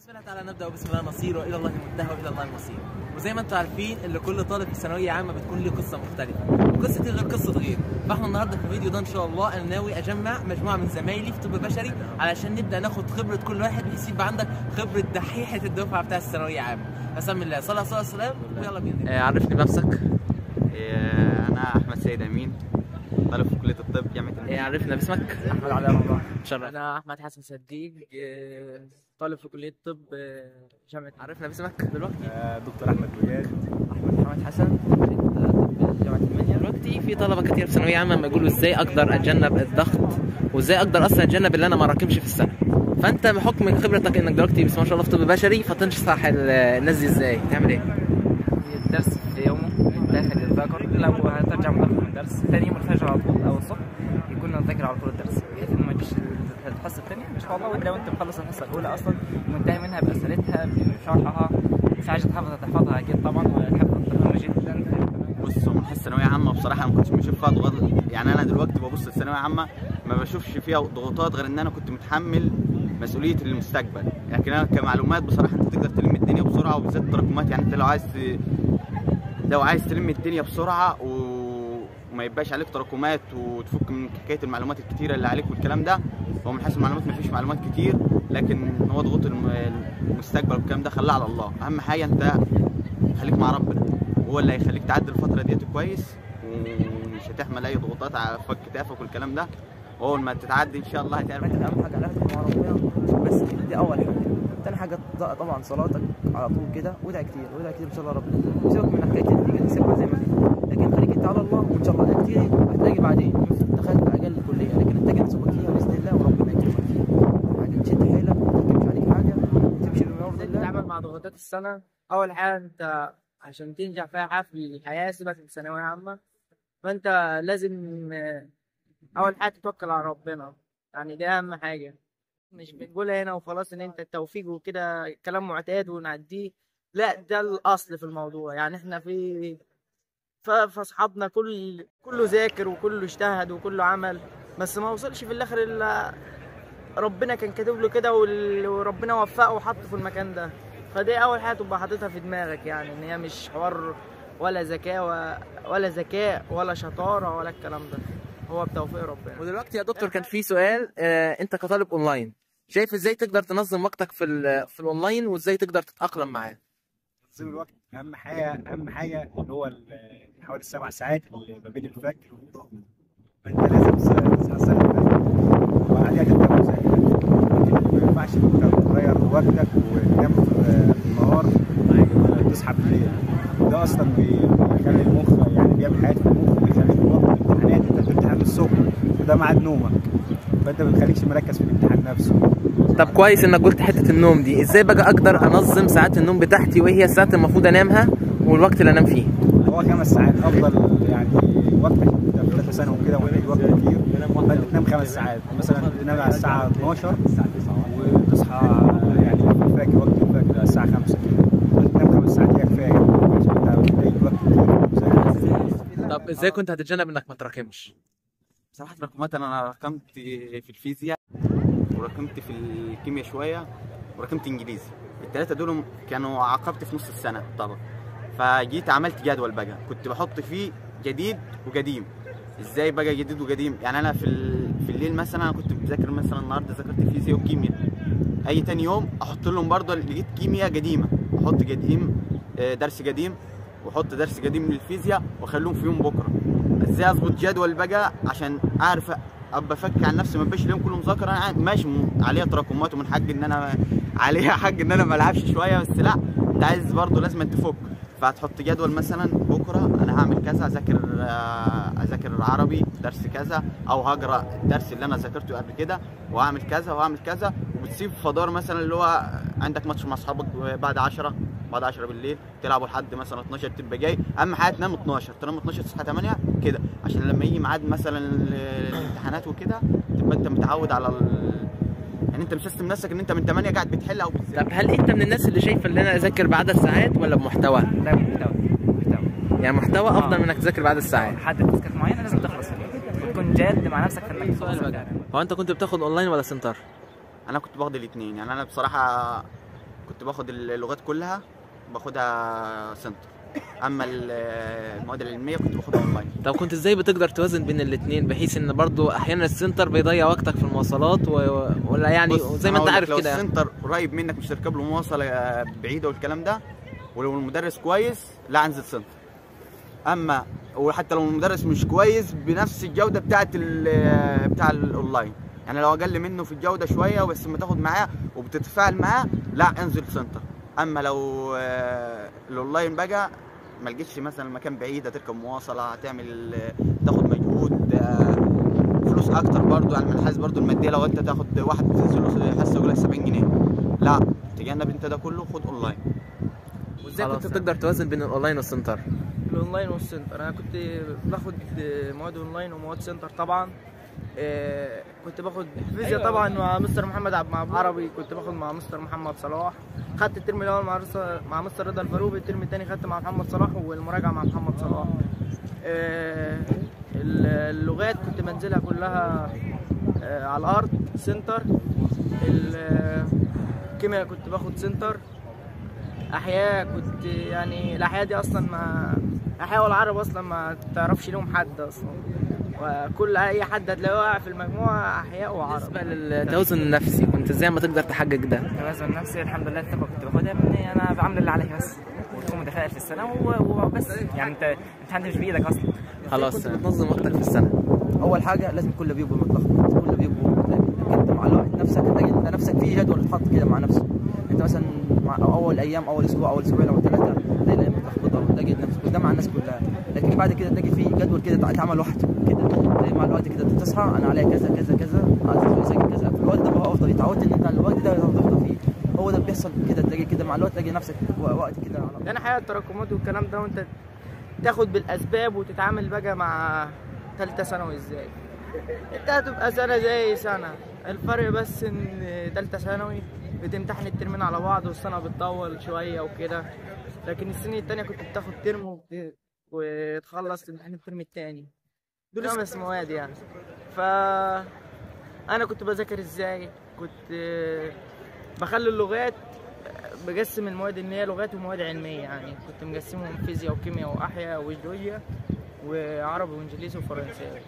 بسم الله تعالى نبدا وبسم الله نصير والى الله المنتهى والى الله المصير. وزي ما انتم عارفين ان كل طالب في ثانويه عامه بتكون له قصه مختلفه، وقصتي غير قصه غير. فاحنا النهارده في الفيديو ده ان شاء الله انا ناوي اجمع مجموعه من زمايلي في طب بشري علشان نبدا ناخد خبره كل واحد بحيث يبقى عندك خبره دحيحه الدفعه بتاع الثانويه عامه. بسم الله صلاه الله والسلام ويلا بينا. عرفني بنفسك. انا احمد سيد امين، طالب في كليه الطب جامعه عرفنا باسمك. احمد علي رمضان. شرف. انا احمد حسن صديق، طالب في كليه الطب جامعه. عرفنا باسمك دلوقتي. دكتور احمد بجاد. احمد محمد حسن، طب جامعه المنيا. دلوقتي في طلبه كتير في ثانويه عامه لما يقولوا ازاي اقدر اتجنب الضغط وازاي اقدر اصلا اتجنب اللي انا ما راكمش في السنه. فانت بحكم خبرتك انك دلوقتي بسم الله ما شاء الله في طب بشري فتنصح الناس دي ازاي تعمل ايه؟ الدرس في يومه داخل الذاكر، لو هترجع متاخر من الدرس ثاني يوم الفجر على طول او الصبح يكون نذاكر على طول الدرس بحيث انه ما يجيش الحصه الثانيه ان شاء الله. لو انت مخلص الحصه الاولى اصلا منتهي منها باسئلتها بشرحها، بس عايز تحفظها اكيد طبعا، والحفظ مهم جدا. بص، من حيث ثانويه عامه بصراحه ما كنتش بشوف فيها ضغوط. يعني انا دلوقتي ببص للثانويه عامه ما بشوفش فيها ضغوطات غير ان انا كنت متحمل مسؤوليه المستقبل. لكن انا كمعلومات بصراحه انت تقدر تلم الدنيا بسرعه، وبالذات التراكمات. يعني انت لو عايز تلم الدنيا بسرعه وما يبقاش عليك تراكمات وتفك من حكايه المعلومات الكتيره اللي عليك والكلام ده. هو من حيث المعلومات ما فيش معلومات كتير، لكن هو ضغوط المستقبل والكلام ده خلاه على الله. اهم حاجه انت خليك مع ربنا، هو اللي هيخليك تعدي الفتره ديت كويس، ومش هتحمل اي ضغوطات على فك كتافك والكلام ده. واول ما تتعدي ان شاء الله هتعرف. اهم حاجه علاقتك مع ربنا، بس دي اول حاجه. تاني حاجه طبعا صلاتك على طول كده، وادعي كتير وادعي كتير ان شاء الله ربنا. سيبك من حكايه النتيجه دي، سيبها زي ما هي، لكن خليك انت على الله وان شاء الله النتيجه هتلاقي بعدين دخلت اقل كليه، لكن انت نفسك فيها باذن الله وربنا يكرمك فيها. حاجه تشد حيلك وتمشي عليك حاجه وتمشي بامر الله. تتعامل مع ضغوطات السنه. اول حاجه انت عشان تنجح فيها حاجه في الحياه، سيبك من ثانويه عامه، فانت لازم اول حاجه تتوكل على ربنا. يعني دي اهم حاجه، مش بنقولها هنا وخلاص ان انت التوفيق وكده كلام معتاد ونعديه، لا ده الاصل في الموضوع. يعني احنا في فاصحابنا كله ذاكر وكله اجتهد وكله عمل، بس ما وصلش في الاخر الا ربنا كان كاتب له كده وربنا وفقه وحطه في المكان ده. فدي اول حاجه تبقى حاططها في دماغك، يعني ان هي مش حوار ولا ذكاء ولا شطاره ولا الكلام ده، هو بتوفيق ربنا. ودلوقتي يا دكتور كان في سؤال، انت كطالب اونلاين شايف ازاي تقدر تنظم وقتك في الاونلاين وازاي تقدر تتاقلم معاه؟ تنظيم الوقت اهم حاجه اللي هو حوالي 7 ساعات اللي ما بين الفجر والظهر. فانت لازم تصحى وبعديها تبدا مذاكره. ما ينفعش تغير وقتك وتنام في النهار وتصحى بالليل. ده اصلا بيخلي المخ، يعني بيعمل حاجات في المخ بيخليك وقت الامتحانات انت بتمتحن الصبح وده ميعاد نومك، فانت ما بتخليكش مركز في الامتحان نفسه. طب كويس انك قلت حته النوم دي. ازاي بقى اقدر انظم ساعات النوم بتاعتي وهي الساعات المفروض انامها والوقت اللي انام فيه؟ هو 5 ساعات افضل. يعني وقتك انت في ثالثه ثانوي وكده ومحتاج وقت كتير، فانت تنام 5 ساعات مثلا، تنام على الساعه 12 وتصحى يعني في الفجر، وقت الفجر على الساعه 5 كده، تنام 5 ساعات هي كفايه عشان انت هتلاقي وقت كتير. طب ازاي كنت هتتجنب انك ما تراكمش؟ بصراحه تراكمات انا راكمت في الفيزياء وراكمت في الكيمياء شويه وراكمت انجليزي. الثلاثه دول كانوا عاقبتي في نص السنه طبعا. فجيت عملت جدول بقى كنت بحط فيه جديد وقديم. ازاي بقى جديد وقديم؟ يعني انا في الليل مثلا انا كنت بذاكر مثلا النهارده ذاكرت فيزياء وكيمياء، اي تاني يوم احط لهم برضه لقيت كيمياء قديمه احط قديم درس قديم، واحط درس قديم للفيزياء واخليهم في يوم بكره. ازاي اظبط جدول بقى عشان اعرف ابقى فك عن نفسي، ما بقاش اليوم كله مذاكره. انا ماشي عليها تراكمات ومن حق ان انا عليها حق ان انا ما العبش شويه، بس لا انت عايز برضه لازم تفك. فهتحط جدول مثلا بكره انا هعمل كذا، اذاكر عربي درس كذا، او هقرا الدرس اللي انا ذاكرته قبل كده وهعمل كذا وهعمل كذا. وبتسيب فضار مثلا اللي هو عندك ماتش مع اصحابك بعد 10 بالليل تلعبوا لحد مثلا 12 تبقى جاي. اهم حاجه تنام 12 تصحى 8 كده، عشان لما يجي ميعاد مثلا الامتحانات وكده تبقى انت متعود على يعني انت مسيستم نفسك ان انت من 8 قاعد بتحل او بتذاكر. طب هل انت من الناس اللي شايفه ان انا اذاكر بعدد ساعات ولا بمحتوى؟ لا، محتوى. يعني محتوى افضل من انك تذاكر بعدد الساعات. حدد تاسكات معينه لازم تخلص فيها وتكون جاد مع نفسك في انك تخلص. هو انت كنت بتاخد اونلاين ولا سنتر؟ انا كنت باخد الاثنين. يعني انا بصراحه كنت باخد اللغات كلها باخدها سنتر، اما المواد العلميه كنت باخدها اونلاين. طب كنت ازاي بتقدر توازن بين الاثنين، بحيث ان برضو احيانا السنتر بيضيع وقتك في المواصلات ولا يعني زي ما انت عارف لو كده؟ السنتر قريب منك مش تركب له مواصله بعيده والكلام ده، ولو المدرس كويس لا انزل سنتر. اما وحتى لو المدرس مش كويس بنفس الجوده بتاع الاونلاين، يعني لو اقل منه في الجوده شويه بس ما تاخد معاه وبتتفاعل معاه لا انزل سنتر. اما لو الاونلاين بقى ما لقيتش مثلا مكان بعيد هتركب مواصله هتعمل تاخد مجهود فلوس اكتر برضو، يعني من الحيث برضو الماديه. لو انت تاخد واحد بتنزل له حاسه يقول لك 70 جنيه، لا تجنب انت ده كله، خد اونلاين. وازاي كنت بتقدر توازن بين الاونلاين والسنتر؟ الاونلاين والسنتر انا كنت باخد مواد اونلاين ومواد سنتر طبعا. كنت باخد فيزياء طبعا مع مستر محمد عبد المعبود، عربي كنت باخد مع مستر محمد صلاح، خدت الترم الاول مع مستر رضا الفاروبي، الترم الثاني خدت مع محمد صلاح والمراجعه مع محمد صلاح. اللغات كنت بنزلها كلها على الارض سنتر. الكيمياء كنت باخد سنتر. احياء كنت يعني الاحياء دي اصلا ما احياء والعرب اصلا ما تعرفش لهم حد اصلا، وكل اي حد هتلاقيه واقع في المجموعه احياء وعرب. بالنسبه للتوازن النفسي كنت ازاي ما تقدر تحقق ده؟ التوازن النفسي الحمد لله الثقه كنت باخدها من انا بعمل اللي عليا بس، وتكون متفائل في السنه وبس. يعني انت مش بايدك اصلا. خلاص كنت بتنظم وقتك في السنه؟ اول حاجه لازم كله بيبقى متلخبط، كله بيبقى انت مع الوقت نفسك انت نفسك في جدول تحط كده مع نفسك. انت مثلا مع اول ايام اول اسبوع اول اسبوعين او ثلاثه تلاقي الايام متلخبطه وتلاقي نفسك قدام مع الناس كلها، لكن بعد كده تلاقي في جدول كده اتعمل لوحده كده، زي مع الوقت كده تصحى انا عليا كذا كذا كذا عايز اسجل كذا في الوقت ده بقى افضل اتعودت ان انت الوقت ده تحضر فيه. هو ده بيحصل كده، تلاقي كده مع الوقت تلاقي نفسك وقت كده على انا حياه التراكمات والكلام ده، وانت تاخد بالاسباب وتتعامل بقى مع ثالثه ثانوي ازاي. انت هتبقى سنه زي سنه، الفرق بس ان ثالثه ثانوي بتمتحن الترمين على بعض والسنه بتطول شويه وكده، لكن السنه الثانيه كنت بتاخد ترم وتخلص تمتحن الترم الثاني، دول 5 مواد يعني. انا كنت بذاكر ازاي؟ كنت بخلي اللغات بقسم المواد ان هي لغات ومواد علميه، يعني كنت مقسمهم فيزياء وكيمياء واحياء وجيولوجيا وعربي وانجليزي وفرنساوي.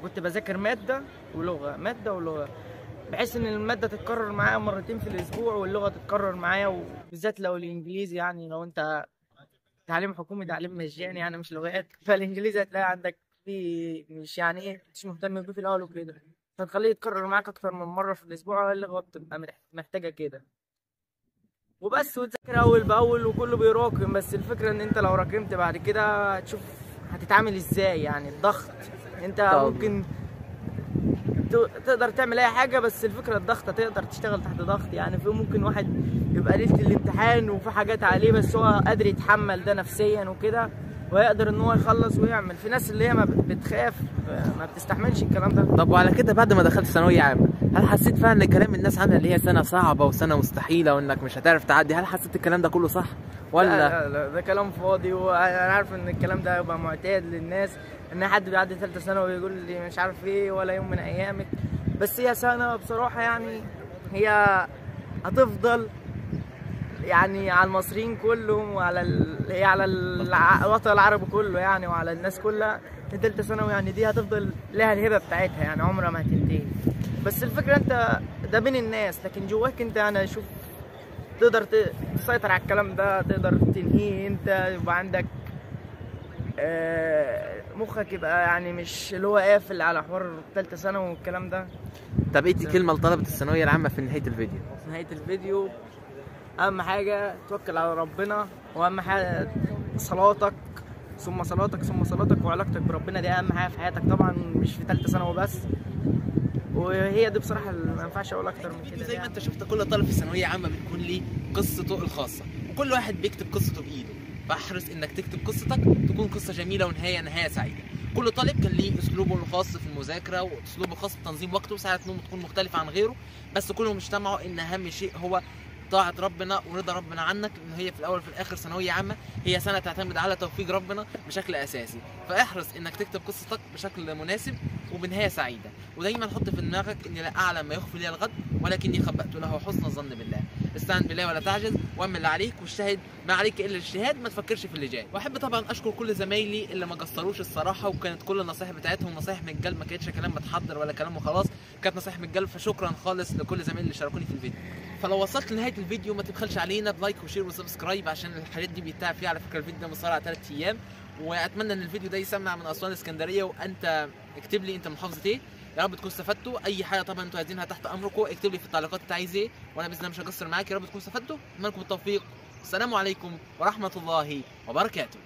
كنت بذاكر ماده ولغه بحيث ان الماده تتكرر معايا مرتين في الاسبوع واللغه تتكرر معايا، وبالذات لو الانجليزي يعني لو انت تعليم حكومي تعليم مجاني يعني مش لغات، فالانجليزي هتلاقي عندك فيه مش يعني ايه مش مهتم بيه في الاول وكده، فتخليه يتكرر معاك اكتر من مره في الاسبوع، اللغه بتبقى محتاجه كده وبس. وتذاكر اول باول وكله بيراكم، بس الفكره ان انت لو راكمت بعد كده هتشوف هتتعامل ازاي. يعني الضغط انت ممكن تقدر تعمل اي حاجه، بس الفكره الضغط تقدر تشتغل تحت ضغط. يعني في ممكن واحد يبقى ليله الامتحان وفي حاجات عليه بس هو قادر يتحمل ده نفسيا وكده ويقدر ان هو يخلص ويعمل. في ناس اللي هي ما بتخاف ما بتستحملش الكلام ده. طب وعلى كده بعد ما دخلت ثانويه عامه هل حسيت فعلا ان كلام الناس عنها اللي هي سنه صعبه وسنه مستحيله وانك مش هتعرف تعدي، هل حسيت الكلام ده كله صح ولا؟ لا ده كلام فاضي، وانا عارف ان الكلام ده هيبقى معتاد للناس ان حد بيعدي ثالثه ثانوي ويقول لي مش عارف ايه ولا يوم من ايامك، بس هي سنه بصراحه يعني هي هتفضل يعني على المصريين كلهم وعلى هي على الوطن العربي كله يعني وعلى الناس كلها. ثالثه ثانوي يعني دي هتفضل لها الهبه بتاعتها يعني عمرها ما هتنتهي. بس الفكره انت ده بين الناس، لكن جواك انت انا شوف تقدر تسيطر على الكلام ده، تقدر تنهيه انت، يبقى عندك مخك يبقى يعني مش اللي هو قافل على حوار ثالثه ثانوي والكلام ده. طب ادي كلمه لطلبه الثانويه العامه في نهايه الفيديو. في نهايه الفيديو اهم حاجه توكل على ربنا، واهم حاجه صلاتك ثم صلاتك ثم صلاتك وعلاقتك بربنا، دي اهم حاجه في حياتك طبعا مش في ثالثه ثانوي بس. وهي دي بصراحه ما ينفعش اقول اكتر من كده. زي ما انت شفت كل طالب في ثانويه عامه بتكون ليه قصته الخاصه، وكل واحد بيكتب قصته بايده، فاحرص انك تكتب قصتك تكون قصه جميله ونهايه سعيده. كل طالب كان ليه اسلوبه الخاص في المذاكره واسلوبه الخاص في تنظيم وقته، وساعات نومه تكون مختلفه عن غيره، بس كلهم اجتمعوا ان اهم شيء هو طاعة ربنا ورضا ربنا عنك، ان هي في الاول وفي الاخر ثانويه عامه هي سنه تعتمد على توفيق ربنا بشكل اساسي. فاحرص انك تكتب قصتك بشكل مناسب وبنهايه سعيده. ودايما حط في دماغك اني لا اعلم ما يخفي لي الغد ولكني خبأت له حسن الظن بالله. استعن بالله ولا تعجز، واعمل اللي عليك واجتهد، ما عليك الا الاجتهاد، ما تفكرش في اللي جاي. واحب طبعا اشكر كل زمايلي اللي ما قصروش الصراحه، وكانت كل النصائح بتاعتهم نصائح من القلب، ما كانتش كلام متحضر ولا كلام وخلاص، كانت نصائح من القلب. فشكرا خالص لكل زمايلي اللي شاركوني في الفيديو. فلو وصلت لنهايه الفيديو ما تبخلش علينا بلايك وشير وسبسكرايب، عشان الحاجات دي بيتعب فيها. على فكره الفيديو ده مصور على 3 ايام، واتمنى ان الفيديو ده يسمع من اسوان اسكندريه. وانت اكتب لي انت من محافظه ايه، يا رب تكونوا استفدتوا. اي حاجه طبعا انتوا عايزينها تحت امركم، اكتب لي في التعليقات انت عايز ايه، وانا باذن الله مش هقصر معاك. يا رب تكونوا استفدتوا، اتمنى لكم التوفيق. السلام عليكم ورحمه الله وبركاته.